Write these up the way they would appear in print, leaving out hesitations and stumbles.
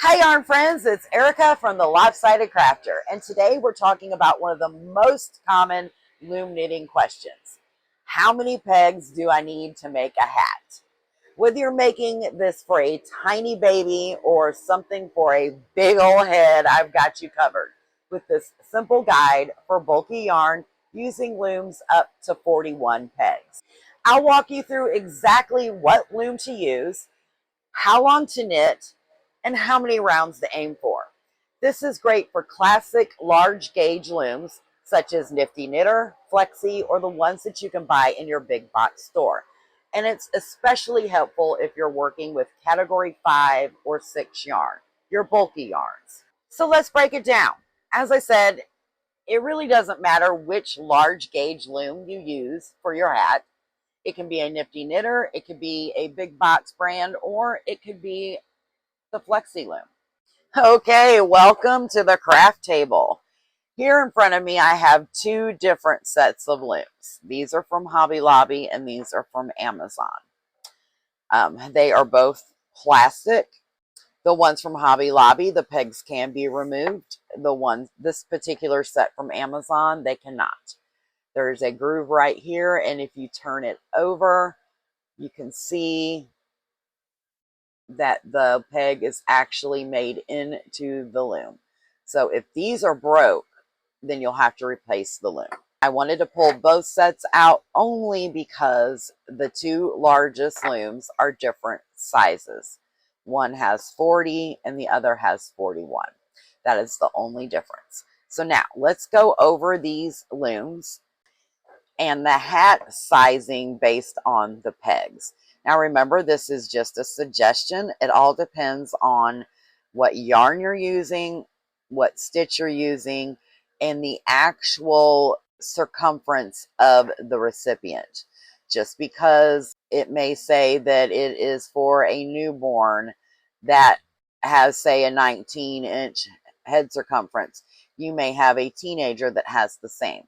Hi yarn friends, it's Erica from the Lopsided Crafter, and today we're talking about one of the most common loom knitting questions. How many pegs do I need to make a hat? Whether you're making this for a tiny baby or something for a big old head, I've got you covered with this simple guide for bulky yarn using looms up to 41 pegs. I'll walk you through exactly what loom to use, how long to knit, and how many rounds to aim for. This is great for classic large gauge looms such as Nifty Knitter, Flexi, or the ones that you can buy in your big box store. And it's especially helpful if you're working with category 5 or 6 yarn, your bulky yarns. So let's break it down. As I said, it really doesn't matter which large gauge loom you use for your hat. It can be a Nifty Knitter, it could be a big box brand, or it could be the Flexi Loom. Okay, welcome to the craft table. Here in front of me, I have two different sets of looms. These are from Hobby Lobby and these are from Amazon. They are both plastic. The ones from Hobby Lobby, the pegs can be removed. This particular set from Amazon, they cannot. There's a groove right here, and if you turn it over, you can see that the peg is actually made into the loom. So if these are broke, then you'll have to replace the loom. I wanted to pull both sets out only because the two largest looms are different sizes. One has 40 and the other has 41. That is the only difference. So now let's go over these looms and the hat sizing based on the pegs. Now remember, this is just a suggestion. It all depends on what yarn you're using, what stitch you're using, and the actual circumference of the recipient. Just because it may say that it is for a newborn that has, say, a 19-inch head circumference, you may have a teenager that has the same.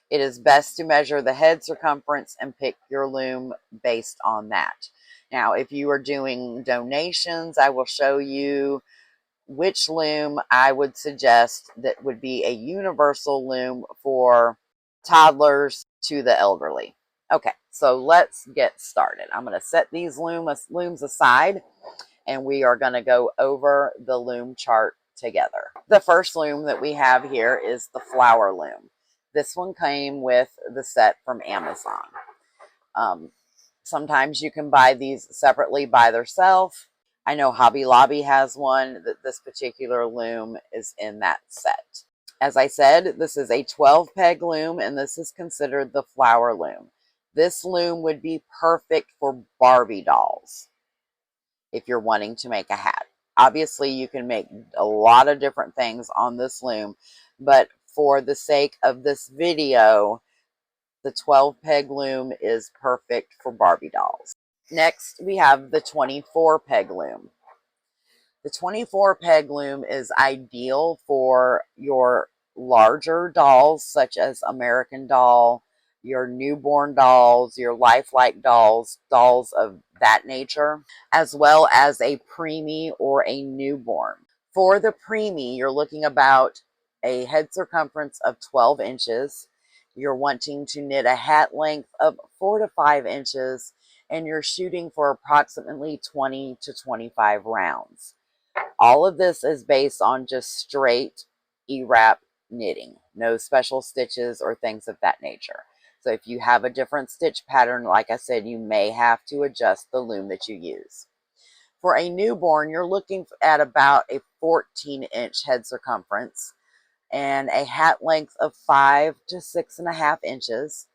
It is best to measure the head circumference and pick your loom based on that. Now, if you are doing donations, I will show you which loom I would suggest that would be a universal loom for toddlers to the elderly. Okay, so let's get started. I'm going to set these looms aside, and we are going to go over the loom chart together. The first loom that we have here is the flower loom. This one came with the set from Amazon. Sometimes you can buy these separately by themselves. I know Hobby Lobby has one. This particular loom is in that set. As I said, this is a 12 peg loom, and this is considered the flower loom. This loom would be perfect for Barbie dolls if you're wanting to make a hat. Obviously, you can make a lot of different things on this loom, but for the sake of this video, the 12 peg loom is perfect for Barbie dolls. Next, we have the 24 peg loom. The 24 peg loom is ideal for your larger dolls, such as American Doll, your newborn dolls, your lifelike dolls, dolls of that nature, as well as a preemie or a newborn. For the preemie, you're looking about a head circumference of 12 inches. You're wanting to knit a hat length of 4 to 5 inches, and you're shooting for approximately 20 to 25 rounds. All of this is based on just straight E-wrap knitting, no special stitches or things of that nature. So if you have a different stitch pattern, like I said, you may have to adjust the loom that you use. For a newborn, you're looking at about a 14-inch head circumference and a hat length of 5 to 6.5 inches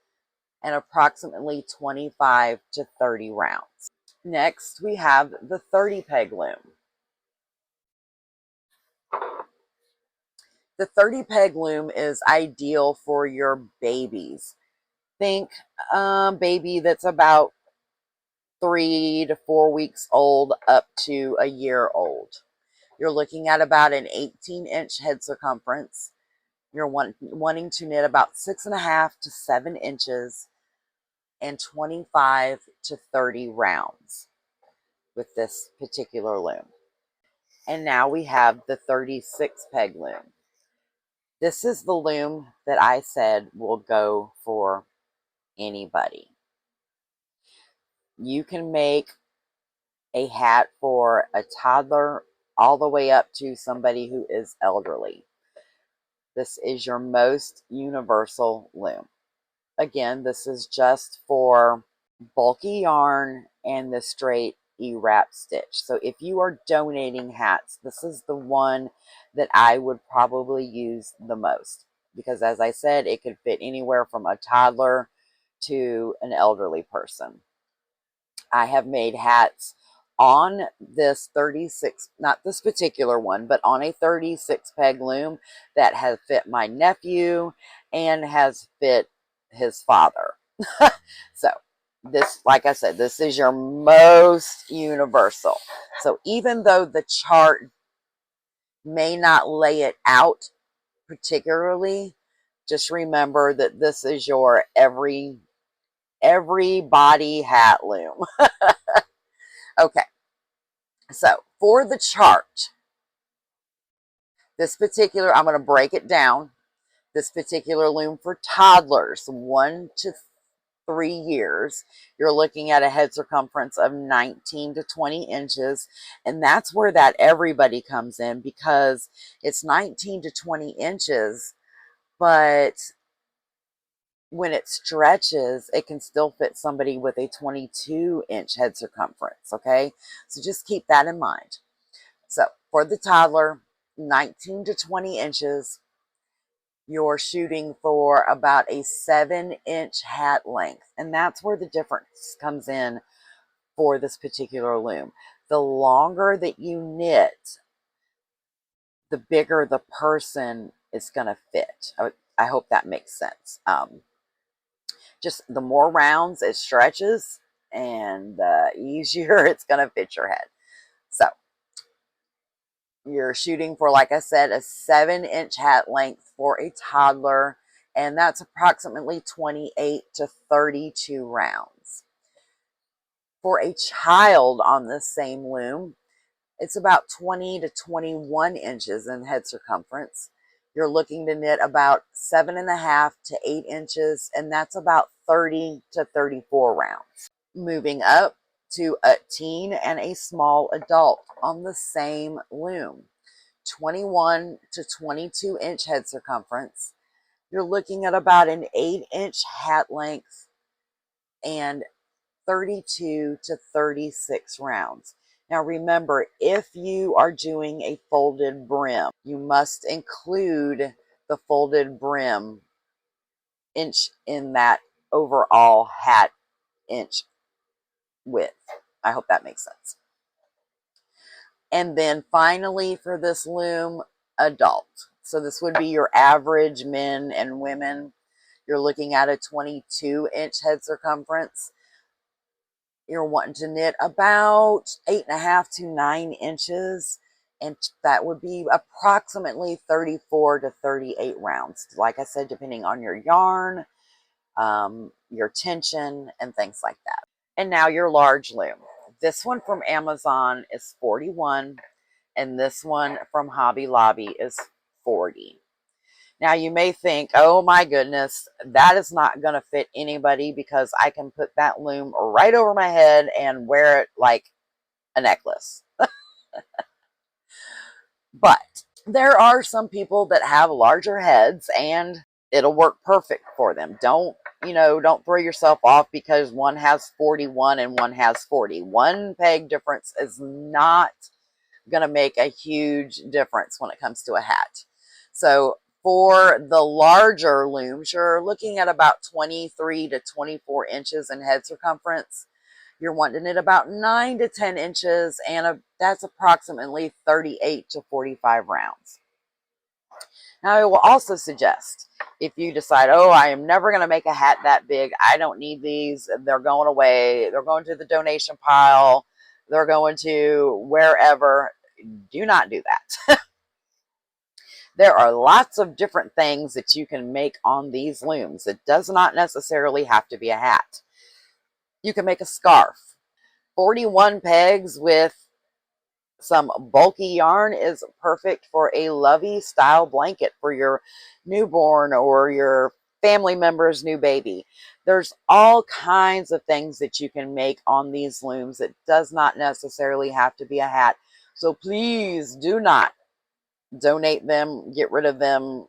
and approximately 25 to 30 rounds. Next, we have the 30 peg loom. The 30 peg loom is ideal for your babies. Think baby that's about 3 to 4 weeks old up to a year old. You're looking at about an 18-inch head circumference. You're wanting to knit about 6.5 to 7 inches and 25 to 30 rounds with this particular loom. And now we have the 36 peg loom. This is the loom that I said will go for anybody. You can make a hat for a toddler all the way up to somebody who is elderly. This is your most universal loom. Again, this is just for bulky yarn and the straight E-wrap stitch. So if you are donating hats, this is the one that I would probably use the most, because as I said, it could fit anywhere from a toddler to an elderly person. I have made hats on this 36, not this particular one, but on a 36 peg loom that has fit my nephew and has fit his father. So this, like I said, this is your most universal. So even though the chart may not lay it out particularly, just remember that this is your everybody hat loom. Okay, so for the chart, this particular, I'm going to break it down. This particular loom for toddlers, 1 to 3 years, you're looking at a head circumference of 19 to 20 inches. And that's where that everybody comes in, because it's 19 to 20 inches, but when it stretches, it can still fit somebody with a 22-inch head circumference, okay? So just keep that in mind. So for the toddler, 19 to 20 inches, you're shooting for about a 7-inch hat length. And that's where the difference comes in for this particular loom. The longer that you knit, the bigger the person is going to fit. I hope that makes sense. Just the more rounds it stretches, and the easier it's going to fit your head. So you're shooting for, like I said, a 7-inch hat length for a toddler, and that's approximately 28 to 32 rounds. For a child on this same loom, it's about 20 to 21 inches in head circumference. You're looking to knit about 7.5 to 8 inches, and that's about 30 to 34 rounds. Moving up to a teen and a small adult on the same loom, 21 to 22 inch head circumference. You're looking at about an 8-inch hat length and 32 to 36 rounds. Now remember, if you are doing a folded brim, you must include the folded brim inch in that overall hat inch width. I hope that makes sense. And then finally for this loom, adult. So this would be your average men and women. You're looking at a 22-inch head circumference. You're wanting to knit about 8.5 to 9 inches. And that would be approximately 34 to 38 rounds. Like I said, depending on your yarn, your tension, and things like that. And now your large loom. This one from Amazon is 41, and this one from Hobby Lobby is 40. Now you may think, oh my goodness, that is not going to fit anybody, because I can put that loom right over my head and wear it like a necklace. But there are some people that have larger heads and it'll work perfect for them. Don't throw yourself off because one has 41 and one has 40. One peg difference is not going to make a huge difference when it comes to a hat. So for the larger looms, you're looking at about 23 to 24 inches in head circumference. You're wanting to knit about 9 to 10 inches, and that's approximately 38 to 45 rounds. Now, I will also suggest, if you decide, oh, I am never going to make a hat that big, I don't need these, they're going away, they're going to the donation pile, they're going to wherever, do not do that. There are lots of different things that you can make on these looms. It does not necessarily have to be a hat. You can make a scarf. 41 pegs with Some bulky yarn is perfect for a lovey style blanket for your newborn or your family member's new baby. There's all kinds of things that you can make on these looms. It does not necessarily have to be a hat. So please do not donate them, get rid of them,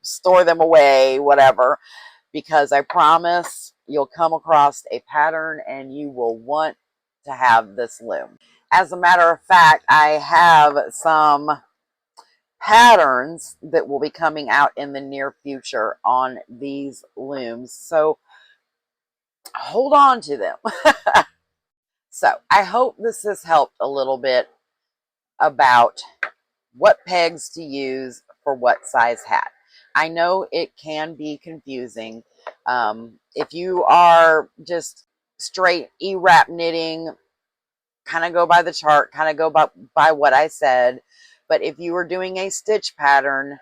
store them away, whatever, because I promise you'll come across a pattern and you will want to have this loom. As a matter of fact, I have some patterns that will be coming out in the near future on these looms. So hold on to them. So I hope this has helped a little bit about what pegs to use for what size hat. I know it can be confusing. If you are just straight E-wrap knitting, kind of go by the chart, kind of go by what I said. But if you are doing a stitch pattern,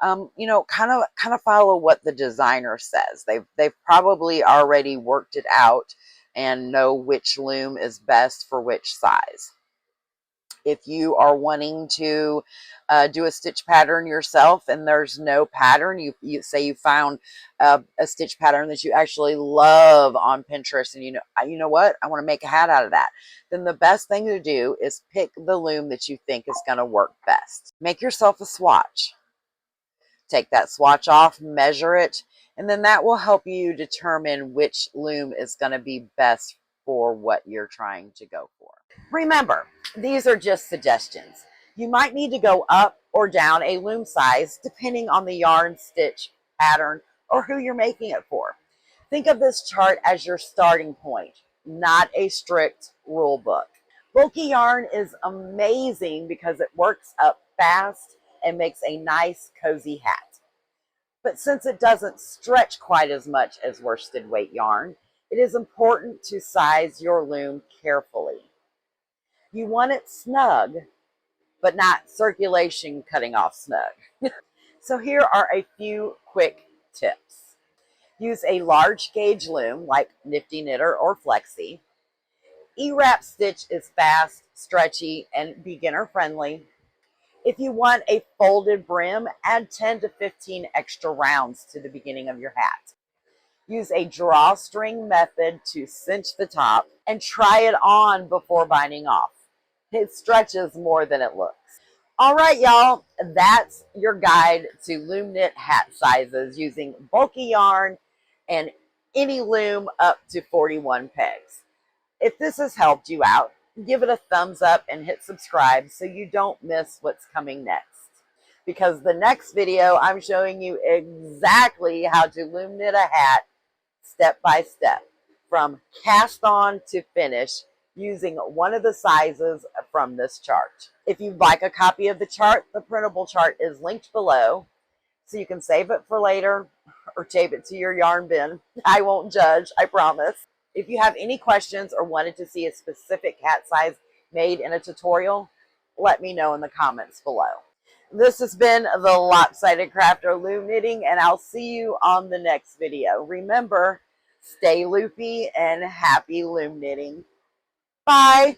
kind of follow what the designer says. They've probably already worked it out and know which loom is best for which size. If you are wanting to do a stitch pattern yourself and there's no pattern, you say you found a stitch pattern that you actually love on Pinterest, and you know what, I want to make a hat out of that, then the best thing to do is pick the loom that you think is going to work best. Make yourself a swatch. Take that swatch off, measure it, and then that will help you determine which loom is going to be best for what you're trying to go for. Remember, these are just suggestions. You might need to go up or down a loom size depending on the yarn, stitch, pattern, or who you're making it for. Think of this chart as your starting point, not a strict rule book. Bulky yarn is amazing because it works up fast and makes a nice, cozy hat. But since it doesn't stretch quite as much as worsted weight yarn, it is important to size your loom carefully. You want it snug, but not circulation cutting off snug. So here are a few quick tips. Use a large gauge loom like Nifty Knitter or Flexi. E-wrap stitch is fast, stretchy, and beginner friendly. If you want a folded brim, add 10 to 15 extra rounds to the beginning of your hat. Use a drawstring method to cinch the top and try it on before binding off. It stretches more than it looks. All right, y'all, that's your guide to loom knit hat sizes using bulky yarn and any loom up to 41 pegs. If this has helped you out, give it a thumbs up and hit subscribe so you don't miss what's coming next. Because the next video, I'm showing you exactly how to loom knit a hat step by step, from cast on to finish, using one of the sizes from this chart. If you'd like a copy of the chart, the printable chart is linked below, so you can save it for later or tape it to your yarn bin. I won't judge, I promise. If you have any questions or wanted to see a specific hat size made in a tutorial, let me know in the comments below. This has been the Lopsided Crafter Loom Knitting, and I'll see you on the next video. Remember, stay loopy and happy loom knitting. Bye!